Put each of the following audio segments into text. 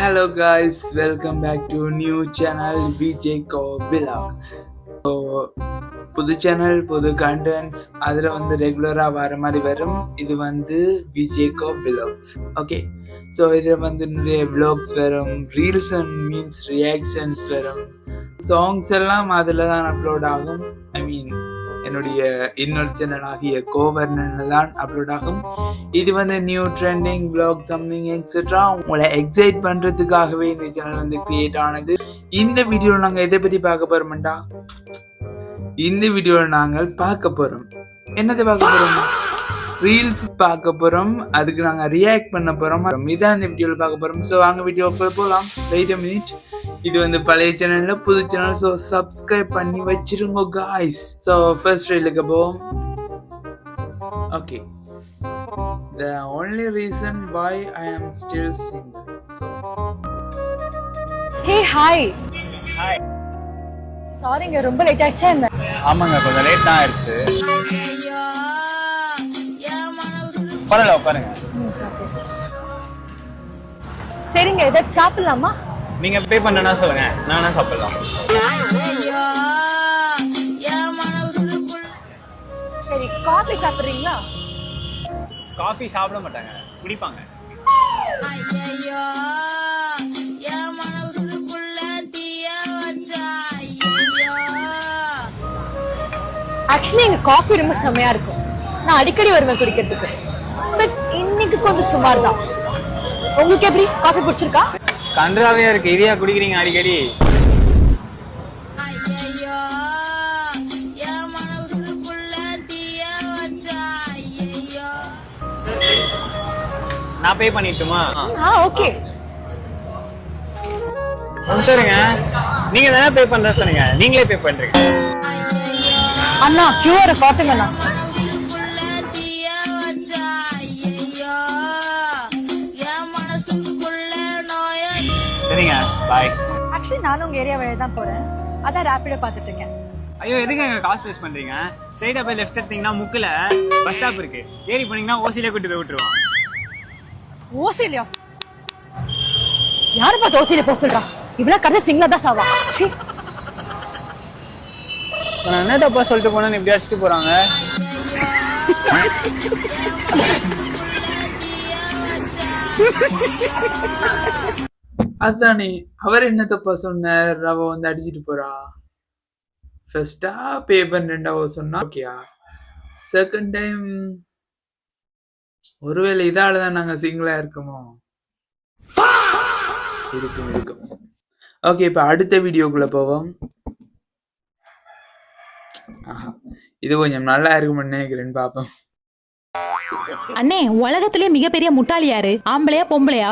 Hello guys, welcome back to new channel VJ Co Vlogs. So புது channel புது contents அதில் வந்து ரெகுலராக வர மாதிரி வரும். இது வந்து விஜே கோ விலாக்ஸ். ஓகே, ஸோ இதில் வந்து நிறைய விலாக்ஸ் வரும், ரீல்ஸ் அண்ட் மீன்ஸ் ரியாக்ஷன்ஸ் வரும், சாங்ஸ் எல்லாம் அதில் தான் அப்லோட் ஆகும். ஐ மீன் என்னுடைய இன்னொரு சேனல் ஆகிய கோவர்னன் தான் அப்லோட் ஆகும். இது வந்து new trending vlog something etcetera உங்களை எக்ஸைட் பண்ணுறதுக்காகவே இந்த சேனல் வந்து கிரியேட் ஆனது. இந்த வீடியோவில் நாங்கள் எதை பற்றி பார்க்க போகிறோம்டா, இந்த வீடியோவில் நாங்கள் பார்க்க போகிறோம் என்னத்தை பார்க்க போகிறோம், ரீல்ஸ் பார்க்க போகிறோம். அதுக்கு நாங்கள் ரியாக்ட் பண்ண போகிறோம். இதான் இந்த வீடியோவில் பார்க்க போகிறோம். ஸோ வாங்க வீடியோக்குள்ள போகலாம். Wait a minute. இது வந்து பழைய சேனலில் புது சேனல், ஸோ சப்ஸ்கிரைப் பண்ணி வச்சிருங்க காய்ஸ். ஸோ ஃபர்ஸ்ட் ரீலுக்கு போவோம். Okay, the only reason why I am still single. So hey hi hi. சாரிங்க, ரொம்ப லேட் ஆயிடுச்சா என்ன? ஆமாங்க, கொஞ்சம் லேட் தான் ஆயிடுச்சு. பரவாயில்ல, உட்காருங்க. சரிங்க, ஏதாச்சும் சாப்பிடலாமா? நீங்க பே பண்ணனா சொல்லுங்க, நானா சாப்பிடலாம். சரி, காஃபி சாப்பிடுறீங்களா? காஃபி சாப்பிட மாட்டாங்க, குடிப்பாங்க. ஆக்சுவலி எங்க காஃபி ரொம்ப செமையா இருக்கும். நான் அடிக்கடி வருவேன் குடிக்கிறதுக்கு. பட் இன்னைக்கு கொஞ்சம் சுமார் தான். உங்களுக்கு எப்படி, காஃபி பிடிச்சிருக்கா? கன்றாவியா இருக்கு. இதையா குடிக்கிறீங்க அடிக்கடி? நான் பே பண்ணிட்டுமா? ஓகே. சரிங்க, நீங்க தானே பே பண்ற சொன்னீங்க, நீங்களே பே பண்றீங்க. அண்ணா கியூஆர் பாத்துங்கண்ணா. சரிங்க, பாய். ஆக்சுவலி நானும் உங்க ஏரியா வழியா தான் போறேன், அதான் ரேபிடோ பாத்துட்டு இருக்கேன். ஐயோ, எதுக்கு எங்க காசு வேஸ்ட் பண்றீங்க? ஸ்ட்ரைட்டா போய் லெஃப்ட் எடுத்தீங்கன்னா முக்குல பஸ் ஸ்டாப் இருக்கு, ஏறி போனீங்கன்னா ஓசிலே கூட்டி போய் விட்டுருவோம். ஓசிலியா? யாரு பார்த்து ஓசியில போக சொல்றா? இவ்வளவு கரெக்டா சிங்கிளா தான் சாவா. சீ, நான் என்ன தப்பா சொல்லிட்டு போனேன்னு இப்படி அடிச்சுட்டு போறாங்க. அதுதானே, அவர் என்ன தப்பா சொன்னார்? அவ வந்து அடிச்சுட்டு போறா. ஃபர்ஸ்டா பே பண்ண சொன்னா ஓகேயா? செகண்ட் டைம் ஒருவேளை இதாலதான் நாங்க சிங்கிளா இருக்கோமோ? இருக்கும். ஓகே, இப்ப அடுத்த வீடியோக்குள்ள போவோம். இது கொஞ்சம் நல்லா இருக்கும்னு நினைக்கிறேன், பாப்போம். அண்ணே, உலகத்திலே மிகப்பெரிய முட்டாள் யாரு, ஆம்பளையா பொம்பளையா?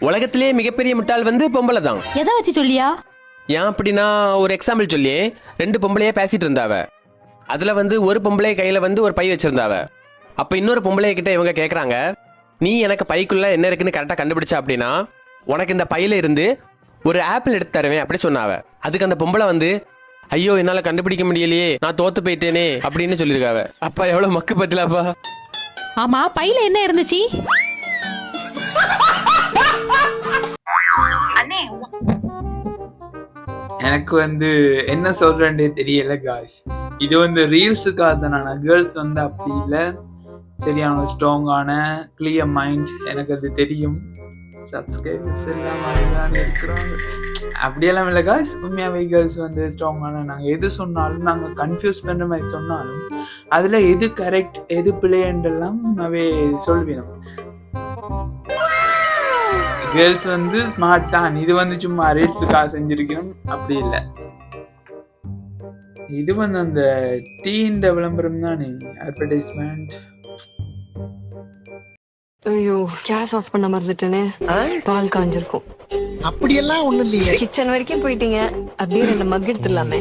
உலகத்திலே மிகப்பெரிய முட்டாள் வந்து பொம்பளை தான். எதை வச்சு சொல்லியா? ஏன் அப்படின்னா, ஒரு எக்ஸாம்பிள் சொல்லி, 2 பொம்பளையா பேசிட்டு இருந்தாவ. அதுல வந்து ஒரு பொம்பளை கையில வந்து ஒரு பை வச்சிருந்தாவ. அப்ப இன்னொரு பொம்பளை கிட்ட இவங்க கேக்குறாங்க, நீ எனக்கு பைக்குள்ள என்ன இருக்குன்னு கரெக்டா கண்டுபிடிச்சா அப்படின்னா உனக்கு இந்த பையில இருந்து ஒரு ஆப்பிள் எடுத்து தருவேன் அப்படி சொன்னாவ. அதுக்கு அந்த பொம்பளை வந்து, ஐயோ என்னால கண்டுபிடிக்க முடியலையே, நான் தோத்து போயிட்டேனே அப்படின்னு சொல்லியிருக்காவ. அப்பா எவ்வளவு மக்கு பத்திலாப்பா. ஆமா, பையில என்ன இருந்துச்சு? எனக்கு வந்து என்ன சொல்றேன்னு தெரியல காய்ஸ். இது வந்து ரீல்ஸுக்காக தான. கேர்ள்ஸ் வந்து அப்படி இல்லை, சரியான ஸ்ட்ராங்கான கிளியர் மைண்ட், எனக்கு அது தெரியும். சப்ஸ்கிரைபர்ஸ் எல்லாம் இருக்கிறாங்க, அப்படியெல்லாம் இல்லை காய்ஸ். உண்மையாவே கேர்ள்ஸ் வந்து ஸ்ட்ராங்கான, நாங்கள் எது சொன்னாலும், நாங்கள் கன்ஃபியூஸ் பண்ணுற மாதிரி சொன்னாலும் அதில் எது கரெக்ட் எது பிள்ளைன்றெல்லாம் அவே சொல்வினோம். கேர்ள்ஸ் வந்து ஸ்மார்ட் தான். இது வந்து சும்மா ரீல்ஸுக்காக செஞ்சிருக்கணும் அப்படி இல்லை. இது வந்து அந்த டீன் விளம்பரம் தானே, அட்வர்டைஸ்மெண்ட். ஐயோ, கேஸ் ஆஃப் பண்ண மறந்துட்டேனே. பால் காஞ்சிருக்கும். அப்படியெல்லாம் ஒண்ணும் இல்லையே. கிச்சன் வரைக்கும் போயிட்டீங்க, அப்படியே 2 மக் எடுத்துடலாமே.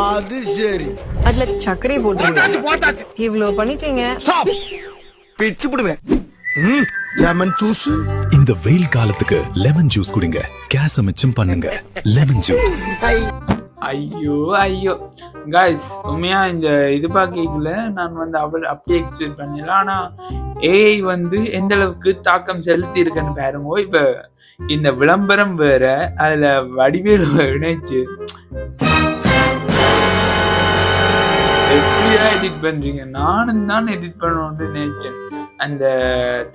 அது சரி. அதுல சர்க்கரை போட்டுருங்க. இவ்ளோ பண்ணிட்டீங்க. பிச்சு விடுவேன். Lemon juice. இந்த வெயில் காலத்துக்கு லெமன் ஜூஸ் குடிங்க, கேஸ் மிச்சம் பண்ணுங்க. Lemon juice. ஐயோ ஐயோ காய்ஸ், உண்மையா இந்த இது பார்க்கல நான் வந்து அப்படியே எக்ஸ்பெக்ட் பண்ணல. ஆனா ஏஐ வந்து எந்த அளவுக்கு தாக்கம் செலுத்தி இருக்குன்னு பாருங்க. இப்ப இந்த விளம்பரம் வேற, அதுல வடிவேலு இணைச்சு எப்படியா எடிட் பண்றீங்க? நானும் தான் எடிட் பண்ணணும்னு நினைச்சேன். அந்த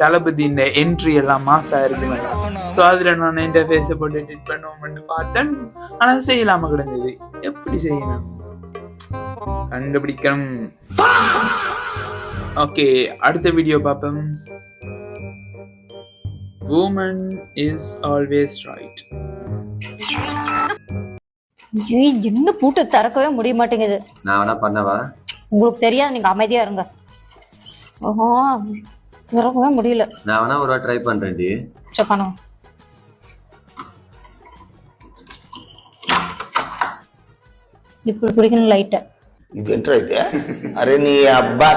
தளபதி இந்த என்ட்ரி எல்லாம் மாசா இருக்கு. ஸோ அதுல நான் என் ஃபேஸை போட்டு எடிட் பண்ணுவோம்னு பார்த்தேன். ஆனா செய்யலாம கிடந்தது. எப்படி செய்யணும் கண்டுபிடிக்கணும். ஓகே, அடுத்த வீடியோ பார்ப்போம். Woman is always right. இன்னும் பூட்டு திறக்கவே முடிய மாட்டேங்குது. நான் வேணா பண்ணவா? உங்களுக்கு தெரியாது, நீங்க அமைதியா இருங்க. ஓஹோ, திறக்கவே முடியல. நான் வேணா ஒரு ட்ரை பண்றேன்டி. சரி பண்ணுங்க. இப்படி பிடிக்கணும் லைட்டை. இது என்ன இது? அரே நீ அப்பா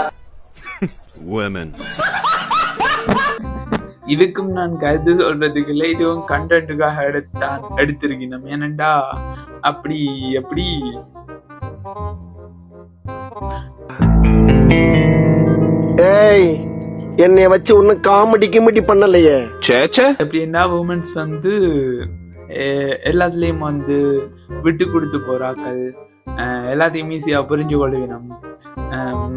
இதுக்கும் நான் கருத்து சொல்றதுக்கு இல்லை, இதுவும் கண்டென்ட்டுக்காக எடுத்திருக்கணும். ஏனண்டா அப்படி எப்படி ஏய் என்னைய வச்சு ஒன்னும் காமெடி கிமெடி பண்ணலையே. எப்படின்னா உமன்ஸ் வந்து எல்லாத்துலேயும் வந்து விட்டு கொடுத்து போறாக்கள், எல்லாத்தையும் ஈஸியா புரிஞ்சு கொள்ளுவினம்.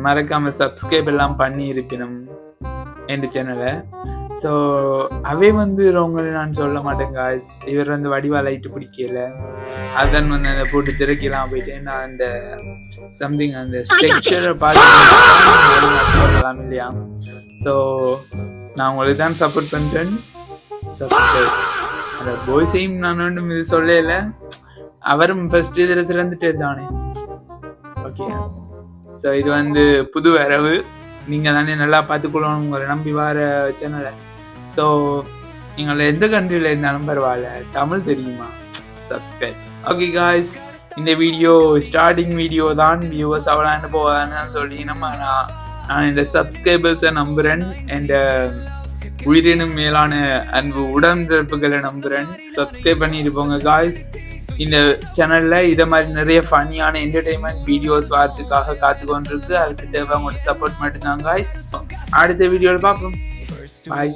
மறக்காம சப்ஸ்கிரைப் எல்லாம் பண்ணி இருப்பினும் என் சேனலை. ஸோ அவை வந்து உங்களை நான் சொல்ல மாட்டேன் காய்ஸ். இவர் வந்து வடிவா லைட்டு பிடிக்கல, அதான் வந்து அந்த போட்டு திறக்கலாம் போயிட்டேன். நான் அந்த சம்திங் அந்த ஸ்ட்ரக்சரை பார்த்து இல்லையா. ஸோ நான் உங்களுக்கு தான் சப்போர்ட் பண்ணுறேன். சப்ஸ்கிரைப். அந்த பாய்ஸையும் நான் ஒன்றும் இது சொல்லல, அவரும் ஃபர்ஸ்ட் இதில் சிறந்துட்டு தானே. ஓகே, ஸோ இது வந்து புது வரவு. நீங்கள் தானே நல்லா பார்த்துக்கொள்ளணும் உங்களை நம்பி வர சேனலை. ஸோ நீங்கள் எந்த கண்ட்ரியில் இருந்தாலும் பரவாயில்ல, தமிழ் தெரியுமா, சப்ஸ்கிரைப். ஓகே காய்ஸ், இந்த வீடியோ ஸ்டார்டிங் வீடியோ தான், வியூவர்ஸ் அவ்வளோன்னு போவான்னு தான் சொல்லி நான் இந்த சப்ஸ்கிரைபர்ஸை நம்புகிறேன். என் உயிரினும் மேலான அன்பு உடன்பிறப்புகளை நம்புகிறேன். சப்ஸ்கிரைப் பண்ணிட்டு போங்க காய்ஸ். இந்த சேனல்ல இதை மாதிரி நிறைய ஃபன்னியான என்டர்டைன்மெண்ட் வீடியோஸ் வரதுக்காக காத்து கொண்டிருக்கு. அதுக்கு தேவை உங்களோட சப்போர்ட் மட்டும்தான் காய்ஸ். அடுத்த வீடியோவில் பார்ப்போம். பாய்.